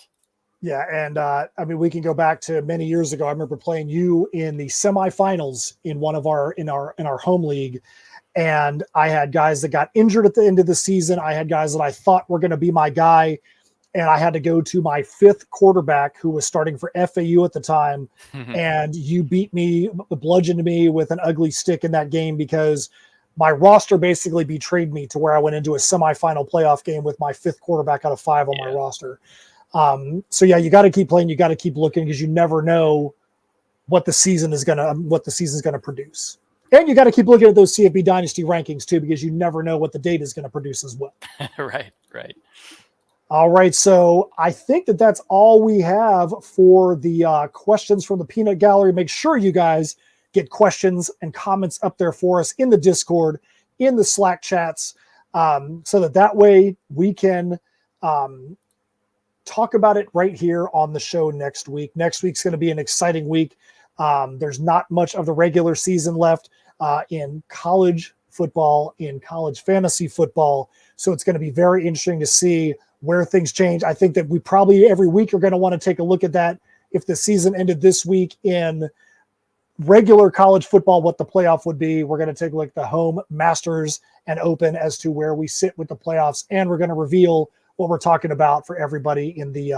Yeah, and we can go back to many years ago. I remember playing you in the semifinals in our home league. And I had guys that got injured at the end of the season. I had guys that I thought were going to be my guy. And I had to go to my fifth quarterback who was starting for FAU at the time. And you beat me, bludgeoned me with an ugly stick in that game because my roster basically betrayed me to where I went into a semifinal playoff game with my fifth quarterback out of 5 on my roster. You got to keep playing. You got to keep looking because you never know what the season is going to produce. And you got to keep looking at those CFB Dynasty rankings too, because you never know what the data is going to produce as well. Right. All right. So I think that's all we have for the questions from the Peanut Gallery. Make sure you guys get questions and comments up there for us in the Discord, in the Slack chats, so that way we can talk about it right here on the show next week. Next week's going to be an exciting week. There's not much of the regular season left in college football, in college fantasy football. So it's going to be very interesting to see where things change. I think that we probably every week are going to want to take a look at that. If the season ended this week in regular college football, what the playoff would be. We're going to take a look at the home, Masters, and Open as to where we sit with the playoffs. And we're going to reveal what we're talking about for everybody in the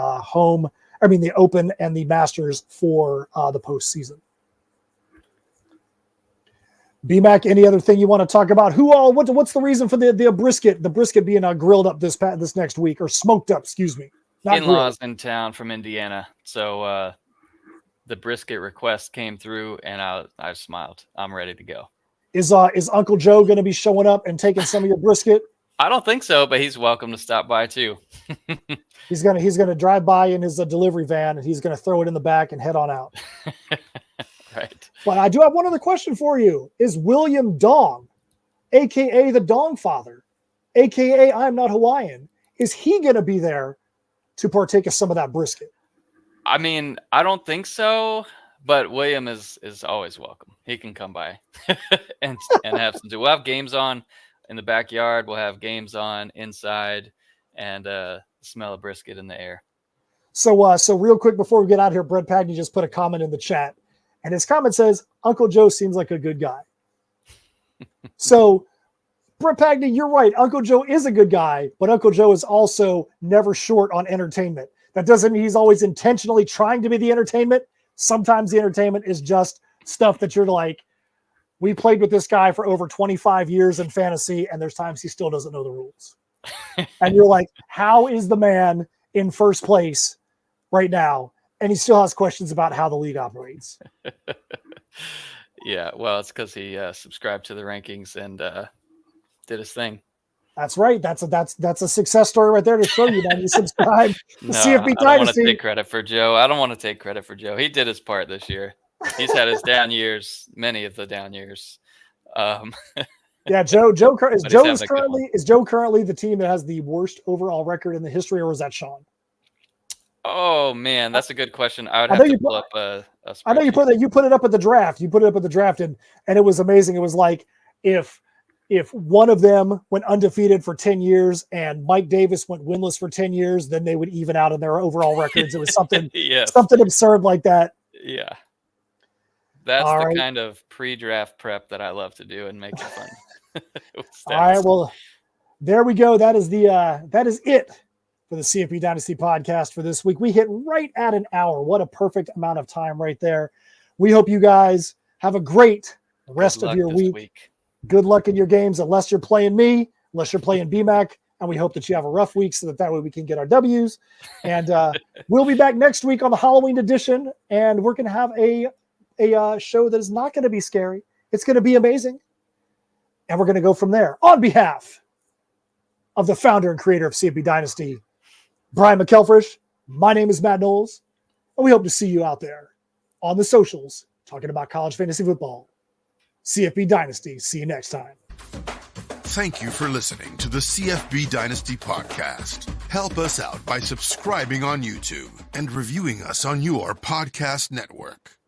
the Open and the Masters for the postseason. BMAC, any other thing you want to talk about? What's the reason for the brisket being grilled up this next week, or smoked up? Excuse me. In-laws in town from Indiana, so the brisket request came through, and I smiled. I'm ready to go. Is Uncle Joe going to be showing up and taking some of your brisket? I don't think so, but he's welcome to stop by too. He's gonna drive by in his delivery van, and he's gonna throw it in the back and head on out. Right. But I do have one other question for you. Is William Dong, aka the Dong Father, aka I'm Not Hawaiian, is he gonna be there to partake of some of that brisket? I mean, I don't think so, but William is always welcome. He can come by and have some. We'll have games on in the backyard. We'll have games on inside, and smell of brisket in the air. So real quick before we get out here, Brett Pagney just put a comment in the chat, and his comment says, Uncle Joe seems like a good guy. So, Brett Pagney, you're right. Uncle Joe is a good guy, but Uncle Joe is also never short on entertainment. That doesn't mean he's always intentionally trying to be the entertainment. Sometimes the entertainment is just stuff that you're like, we played with this guy for over 25 years in fantasy, and there's times he still doesn't know the rules. And you're like, how is the man in first place right now? And he still has questions about how the league operates. Yeah, well, it's because he subscribed to the rankings and did his thing. That's right. That's a success story right there to show you that you subscribe to CFB Dynasty. I don't want to take credit for Joe. I don't want to take credit for Joe. He did his part this year. He's had his down years, many of the down years. Yeah, Joe is Joe currently the team that has the worst overall record in the history, or is that Sean? Oh man, that's a good question. I would have to pull up a I know you put it up at the draft. You put it up at the draft, and it was amazing. It was like if if one of them went undefeated for 10 years and Mike Davis went winless for 10 years, then they would even out in their overall records. It was something, something absurd like that. Yeah. That's kind of pre-draft prep that I love to do and make it fun. All right. Well, there we go. That is it for the CFP Dynasty podcast for this week. We hit right at an hour. What a perfect amount of time right there. We hope you guys have a great rest of your week. Good luck in your games, unless you're playing me, unless you're playing BMAC, and we hope that you have a rough week so that way we can get our W's. And we'll be back next week on the Halloween edition, and we're going to have a show that is not going to be scary. It's going to be amazing. And we're going to go from there. On behalf of the founder and creator of CFP Dynasty, Brian McElfresh, my name is Matt Knowles, and we hope to see you out there on the socials talking about college fantasy football. CFB Dynasty. See you next time. Thank you for listening to the CFB Dynasty podcast. Help us out by subscribing on YouTube and reviewing us on your podcast network.